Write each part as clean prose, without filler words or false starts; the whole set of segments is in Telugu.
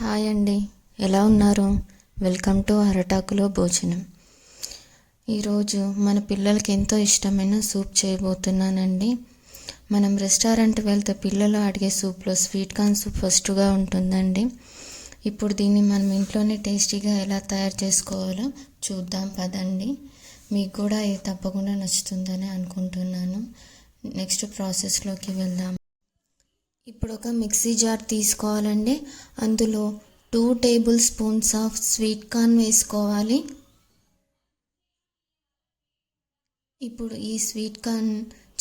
హాయ్ అండి, ఎలా ఉన్నారు? వెల్కమ్ టు అరటాకులో భోజనం. ఈరోజు మన పిల్లలకి ఎంతో ఇష్టమైన సూప్ చేయబోతున్నానండి. మనం రెస్టారెంట్ వెళ్తే పిల్లలు అడిగే సూప్లో స్వీట్ కార్న్ సూప్ ఫస్ట్గా ఉంటుందండి. ఇప్పుడు దీన్ని మనం ఇంట్లోనే టేస్టీగా ఎలా తయారు చేసుకోవాలో చూద్దాం పదండి. మీకు కూడా ఇది తప్పకుండా నచ్చుతుందని అనుకుంటున్నాను. నెక్స్ట్ ప్రాసెస్లోకి వెళ్దాం. ఇప్పుడు ఒక మిక్సీ జార్ తీసుకోవాలండి. అందులో 2 table spoons of sweet corn వేసుకోవాలి. ఇప్పుడు ఈ స్వీట్ కార్న్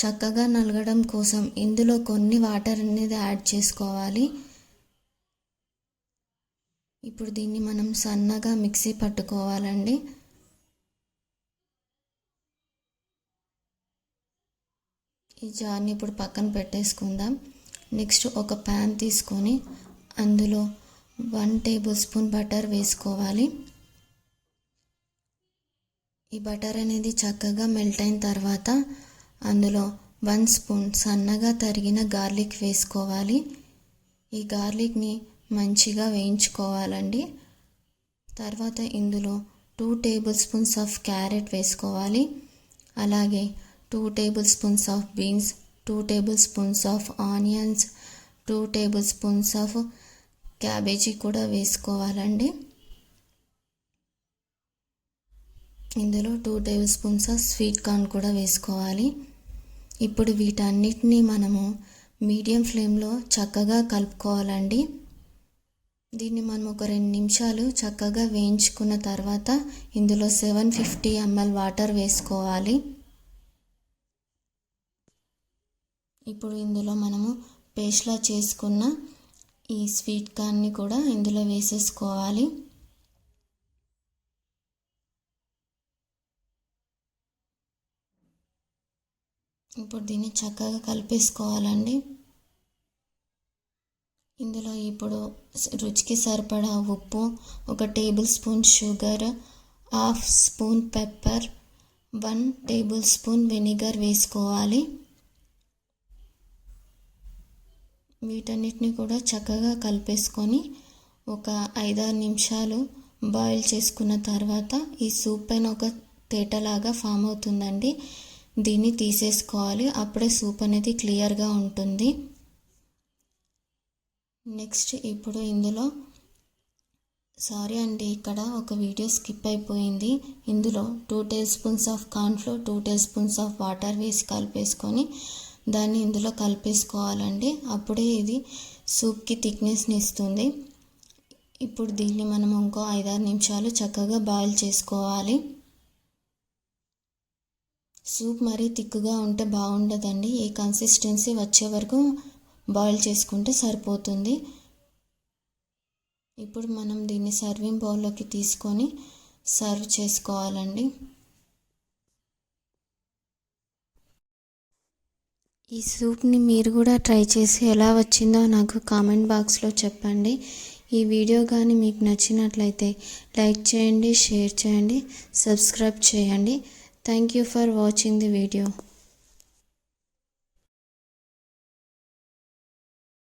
చక్కగా నలగడం కోసం ఇందులో కొన్ని వాటర్ అనేది యాడ్ చేసుకోవాలి. ఇప్పుడు దీన్ని మనం సన్నగా మిక్సీ పట్టుకోవాలండి. ఈ జార్ని ఇప్పుడు పక్కన పెట్టేసుకుందాం. నెక్స్ట్ ఒక ప్యాన్ తీసుకొని అందులో 1 టేబుల్ స్పూన్ బటర్ వేసుకోవాలి. ఈ బటర్ అనేది చక్కగా మెల్ట్ అయిన తర్వాత అందులో 1 స్పూన్ సన్నగా తరిగిన గార్లిక్ వేసుకోవాలి. ఈ గార్లిక్ని మంచిగా వేయించుకోవాలండి. తర్వాత ఇందులో 2 టేబుల్ స్పూన్స్ ఆఫ్ క్యారెట్ వేసుకోవాలి. అలాగే 2 table spoons of beans, 2 table spoons of onions, 2 table spoons of cabbage కూడా వేసుకోవాలండి. ఇందులో 2 table spoons of sweet corn కూడా వేసుకోవాలి. ఇప్పుడు వీటన్నిటిని మనము మీడియం ఫ్లేమ్లో చక్కగా కలుపుకోవాలండి. దీన్ని మనం ఒక 2 నిమిషాలు చక్కగా వేయించుకున్న తర్వాత ఇందులో 750 ml వాటర్ వేసుకోవాలి. ఇప్పుడు ఇందులో మనము పేస్ట్లా చేసుకున్న ఈ స్వీట్ కార్న్ని కూడా ఇందులో వేసేసుకోవాలి. ఇప్పుడు దీన్ని చక్కగా కలిపేసుకోవాలండి. ఇందులో ఇప్పుడు రుచికి సరిపడా ఉప్పు, 1 table spoon sugar, 1/2 spoon pepper, 1 table spoon vinegar వేసుకోవాలి. వీటన్నిటిని కూడా చక్కగా కలిపేసుకొని ఒక 5-6 నిమిషాలు బాయిల్ చేసుకున్న తర్వాత ఈ సూప్ పైన ఒక తేటలాగా ఫామ్ అవుతుందండి. దీన్ని తీసేసుకోవాలి. అప్పుడే సూప్ అనేది క్లియర్గా ఉంటుంది. నెక్స్ట్ ఇప్పుడు ఇందులో ఇక్కడ ఒక వీడియో స్కిప్ అయిపోయింది. ఇందులో 2 table spoons of cornflour, 2 table spoons of water వేసి కలిపేసుకొని దాన్ని ఇందులో కలిపేసుకోవాలండి. అప్పుడే ఇది సూప్కి థిక్నెస్ని ఇస్తుంది. ఇప్పుడు దీన్ని మనం ఇంకో 5-6 నిమిషాలు చక్కగా బాయిల్ చేసుకోవాలి. సూప్ మరీ థిక్గా ఉంటే బాగుండదండి. ఈ కన్సిస్టెన్సీ వచ్చే వరకు బాయిల్ చేసుకుంటే సరిపోతుంది. ఇప్పుడు మనం దీన్ని సర్వింగ్ బౌల్లోకి తీసుకొని సర్వ్ చేసుకోవాలండి. ఈ సూప్ని మీరు కూడా ట్రై చేసి ఎలా వచ్చిందో నాకు కామెంట్ బాక్స్లో చెప్పండి. ఈ వీడియో కానీ మీకు నచ్చినట్లయితే లైక్ చేయండి, షేర్ చేయండి, సబ్స్క్రైబ్ చేయండి. Thank you for watching the video.